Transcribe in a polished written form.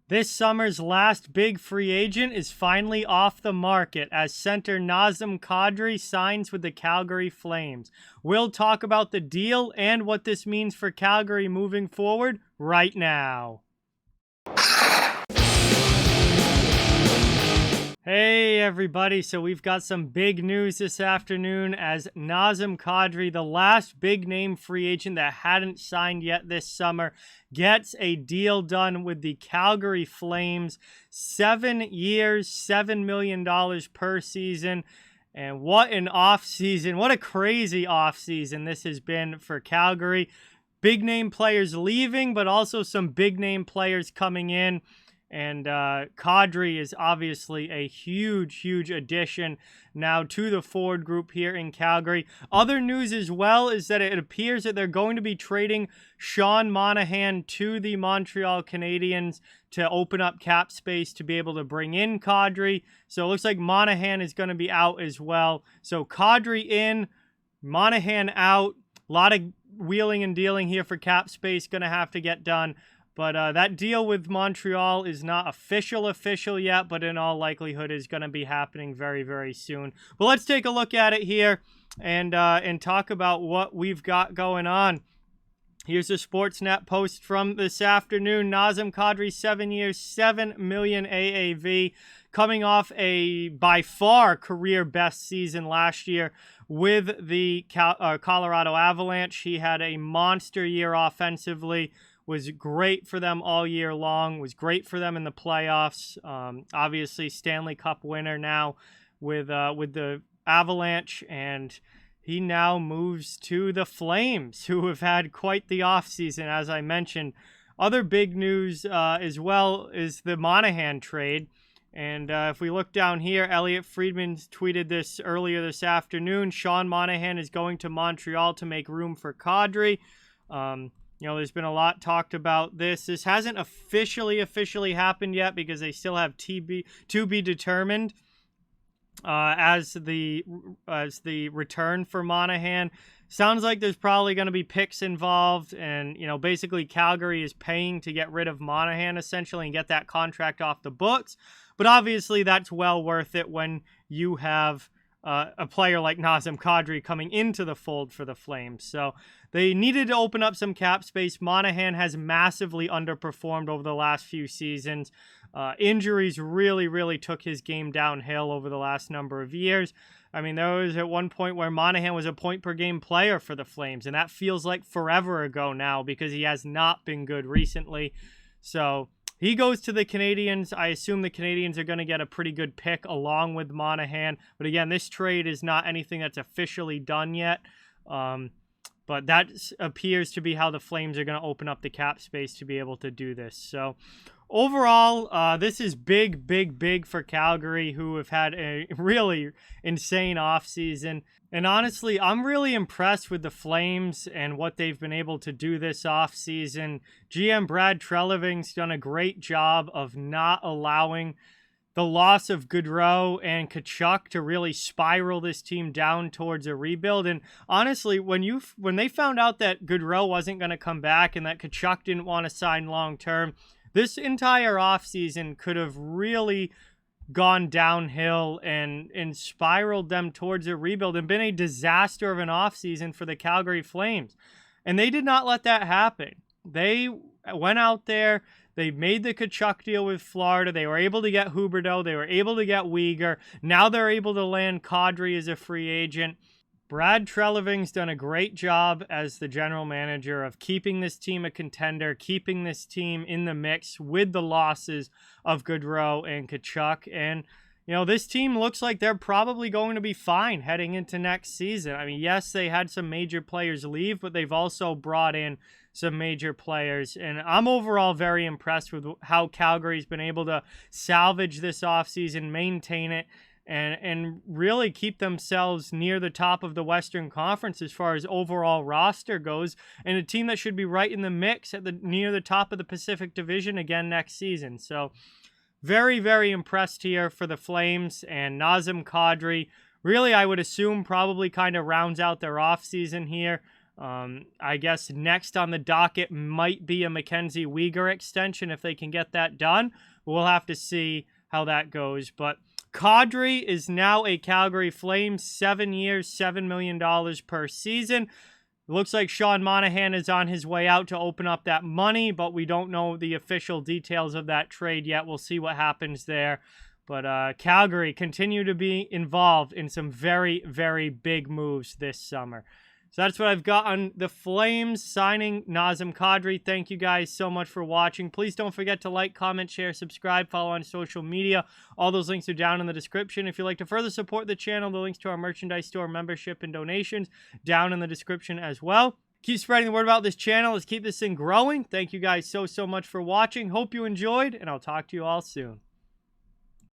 This summer's last big free agent is finally off the market as center Nazem Kadri signs with the Calgary Flames. We'll talk about the deal and what this means for Calgary moving forward right now. Hey everybody, so we've got some big news this afternoon as Nazem Kadri, the last big name free agent that hadn't signed yet this summer, gets a deal done with the Calgary Flames. 7 years, $7 million per season. And what an offseason, what a crazy offseason this has been for Calgary. Big name players leaving, but also some big name players coming in. And Kadri is obviously a huge addition now to the forward group here in Calgary. Other news as well is that it appears that they're going to be trading Sean Monahan to the Montreal Canadiens to open up cap space to be able to bring in Kadri. So it looks like Monahan is going to be out as well. So Kadri in, Monahan out. A lot of wheeling and dealing here for cap space going to have to get done. But that deal with Montreal is not official yet, but in all likelihood is going to be happening very soon. But let's take a look at it here and talk about what we've got going on. Here's a Sportsnet post from this afternoon. Nazem Kadri, 7 years, $7 million AAV, coming off a by far career best season last year with the Colorado Avalanche. He had a monster year offensively. Was great for them all year long, was great for them in the playoffs. Obviously, Stanley Cup winner now with the Avalanche, and he now moves to the Flames, who have had quite the offseason, as I mentioned. Other big news as well is the Monahan trade. And if we look down here, Elliot Friedman tweeted this earlier this afternoon. Sean Monahan is going to Montreal to make room for Kadri. You know, there's been a lot talked about this. This hasn't officially happened yet because they still have to be determined as the return for Monahan. Sounds like there's probably going to be picks involved, and you know, basically Calgary is paying to get rid of Monahan essentially and get that contract off the books. But obviously, that's well worth it when you have a player like Nazem Kadri coming into the fold for the Flames. So they needed to open up some cap space. Monahan has massively underperformed over the last few seasons. Injuries really took his game downhill over the last number of years. I mean, there was at one point where Monahan was a point-per-game player for the Flames, and that feels like forever ago now because he has not been good recently. So he goes to the Canadiens. I assume the Canadiens are going to get a pretty good pick along with Monahan. But again, this trade is not anything that's officially done yet. But that appears to be how the Flames are going to open up the cap space to be able to do this. So overall, this is big for Calgary, who have had a really insane offseason. And honestly, I'm really impressed with the Flames and what they've been able to do this offseason. GM Brad Treliving's done a great job of not allowing the loss of Gaudreau and Tkachuk to really spiral this team down towards a rebuild. And honestly, when they found out that Gaudreau wasn't going to come back and that Tkachuk didn't want to sign long-term, this entire offseason could have really gone downhill and spiraled them towards a rebuild and been a disaster of an offseason for the Calgary Flames. And they did not let that happen. They went out there, they made the Tkachuk deal with Florida, they were able to get Huberdeau, they were able to get Weegar, now they're able to land Kadri as a free agent. Brad Treliving's done a great job as the general manager of keeping this team a contender, keeping this team in the mix with the losses of Gaudreau and Tkachuk. And, you know, this team looks like they're probably going to be fine heading into next season. I mean, yes, they had some major players leave, but they've also brought in some major players. And I'm overall very impressed with how Calgary's been able to salvage this offseason, maintain it, and really keep themselves near the top of the Western Conference as far as overall roster goes, and a team that should be right in the mix at near the top of the Pacific Division again next season. So very impressed here for the Flames, and Nazem Kadri, really I would assume probably kind of rounds out their offseason here. I guess next on the docket might be a Mackenzie Weegar extension if they can get that done. We'll have to see how that goes. But Kadri is now a Calgary Flames, 7 years, $7 million per season. It looks like Sean Monahan is on his way out to open up that money, but we don't know the official details of that trade yet. We'll see what happens there. But Calgary continue to be involved in some very, very big moves this summer. So that's what I've got on the Flames signing Nazem Kadri. Thank you guys so much for watching. Please don't forget to like, comment, share, subscribe, follow on social media. All those links are down in the description. If you'd like to further support the channel, the links to our merchandise store, membership, and donations down in the description as well. Keep spreading the word about this channel. Let's keep this thing growing. Thank you guys so much for watching. Hope you enjoyed, and I'll talk to you all soon.